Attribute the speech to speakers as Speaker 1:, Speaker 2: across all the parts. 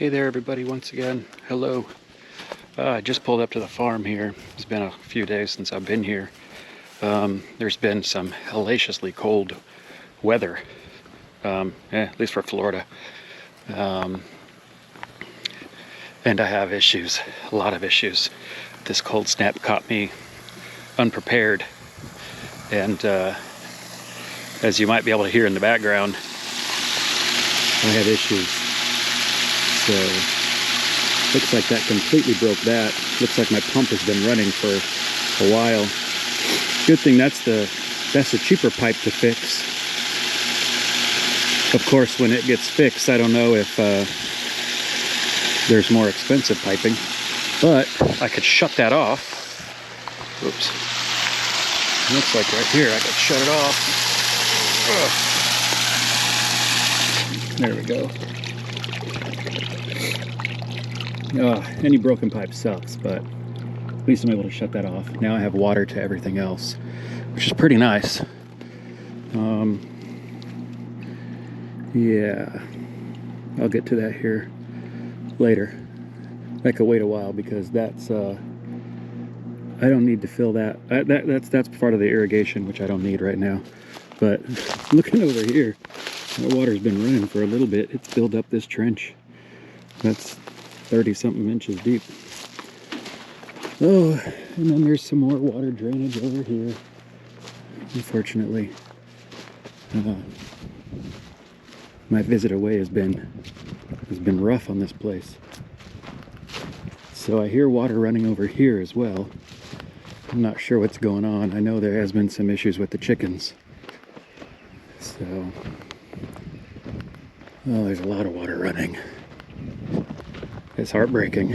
Speaker 1: Hey there everybody, once again, hello. I just pulled up to the farm here. It's been a few days since I've been here. There's been some hellaciously cold weather, at least for Florida. And I have issues, a lot of issues. This cold snap caught me unprepared. And as you might be able to hear in the background, I have issues. So, looks like that completely broke that. Looks like my pump has been running for a while. Good thing that's a cheaper pipe to fix. Of course, when it gets fixed, I don't know if there's more expensive piping, but I could shut that off. Oops. Looks like right here I could shut it off. Ugh. There we go. Any broken pipe sucks, but at least I'm able to shut that off. Now I have water to everything else, which is pretty nice. Yeah, I'll get to that here later. I could wait a while because that's I don't need to fill that. That's part of the irrigation, which I don't need right now. But looking over here, the water's been running for a little bit. It's filled up this trench. That's 30-something inches deep. Oh, and then there's some more water drainage over here. Unfortunately, my visit away has been rough on this place. So I hear water running over here as well. I'm not sure what's going on. I know there has been some issues with the chickens. So, oh, there's a lot of water running. It's heartbreaking.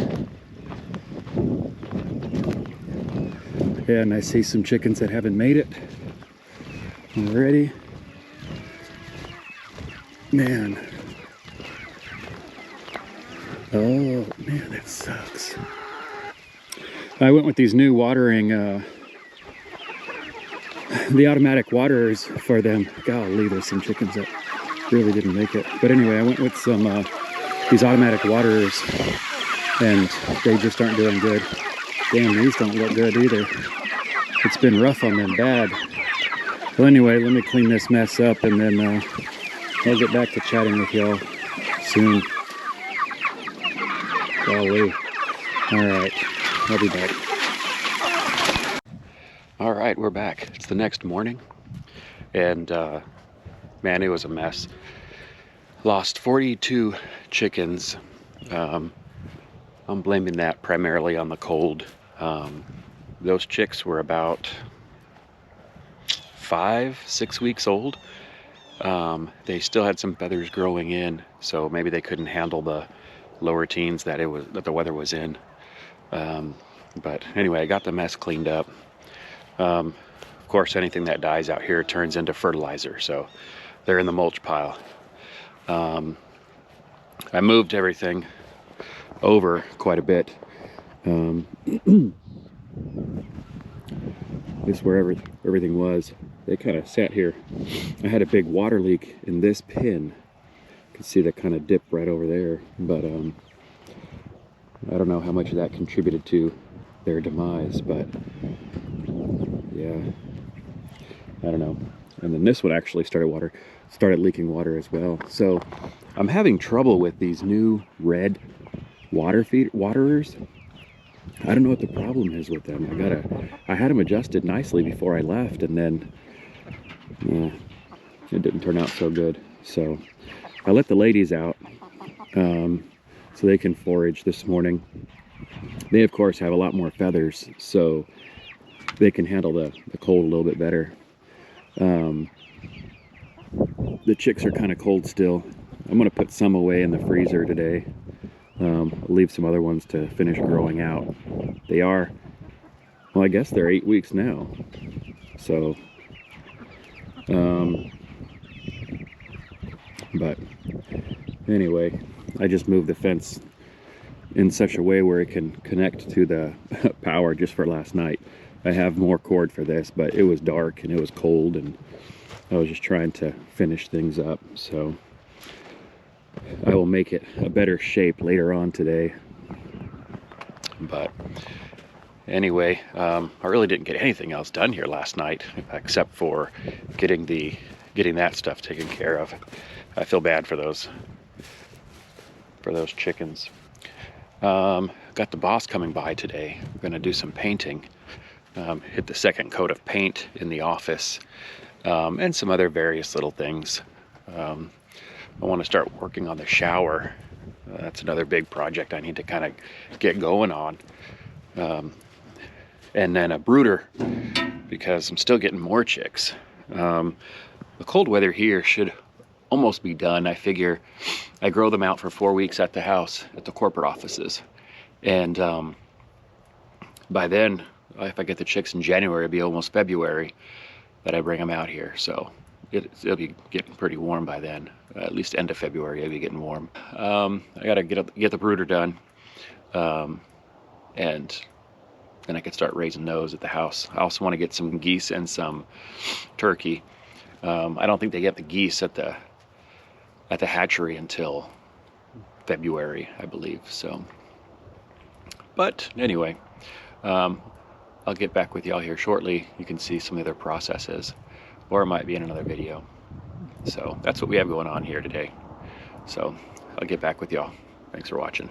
Speaker 1: Yeah, and I see some chickens that haven't made it already. Man. Oh, man, that sucks. I went with these new watering, the automatic waterers for them. Golly, there's some chickens that really didn't make it. But anyway, I went with some, these automatic waterers, and they just aren't doing good. Damn, these don't look good either. It's been rough on them bad. Well, anyway, let me clean this mess up, and then I'll get back to chatting with y'all soon. Golly. Alright, I'll be back. Alright, we're back. It's the next morning, and man, it was a mess. Lost 42 chickens. I'm blaming that primarily on the cold. Those chicks were about 5-6 weeks old. They still had some feathers growing in, so maybe they couldn't handle the lower teens that the weather was in. But anyway, I got the mess cleaned up. Of course, anything that dies out here turns into fertilizer, so they're in the mulch pile. I moved everything over quite a bit. This is where everything was. They kind of sat here. I had a big water leak in this pin. You can see that kind of dip right over there, but I don't know how much of that contributed to their demise, but yeah, I don't know. And then this one actually started leaking water as well. So I'm having trouble with these new red waterers. I don't know what the problem is with them. I had them adjusted nicely before I left, and then yeah, it didn't turn out so good. So I let the ladies out so they can forage this morning. They of course have a lot more feathers, so they can handle the cold a little bit better. The chicks are kind of cold still. I'm going to put some away in the freezer today. Leave some other ones to finish growing out. They are, well, I guess they're 8 weeks now. So, but anyway, I just moved the fence in such a way where it can connect to the power just for last night. I have more cord for this, but it was dark and it was cold, and I was just trying to finish things up. So I will make it a better shape later on today. But anyway, I really didn't get anything else done here last night except for getting that stuff taken care of. I feel bad for those chickens. Got the boss coming by today. We're gonna do some painting. Hit the second coat of paint in the office, and some other various little things. I want to start working on the shower. That's another big project I need to kind of get going on. And then a brooder, because I'm still getting more chicks. The cold weather here should almost be done. I figure I grow them out for 4 weeks at the house, at the corporate offices. And by then, if I get the chicks in January, it'll be almost February that I bring them out here. So it'll be getting pretty warm by then. At least end of February, it'll be getting warm. I gotta get the brooder done, and then I can start raising those at the house. I also want to get some geese and some turkey. I don't think they get the geese at the hatchery until February, I believe. So, but anyway, I'll get back with y'all here shortly. You can see some of their processes, or it might be in another video. So that's what we have going on here today. So I'll get back with y'all. Thanks for watching.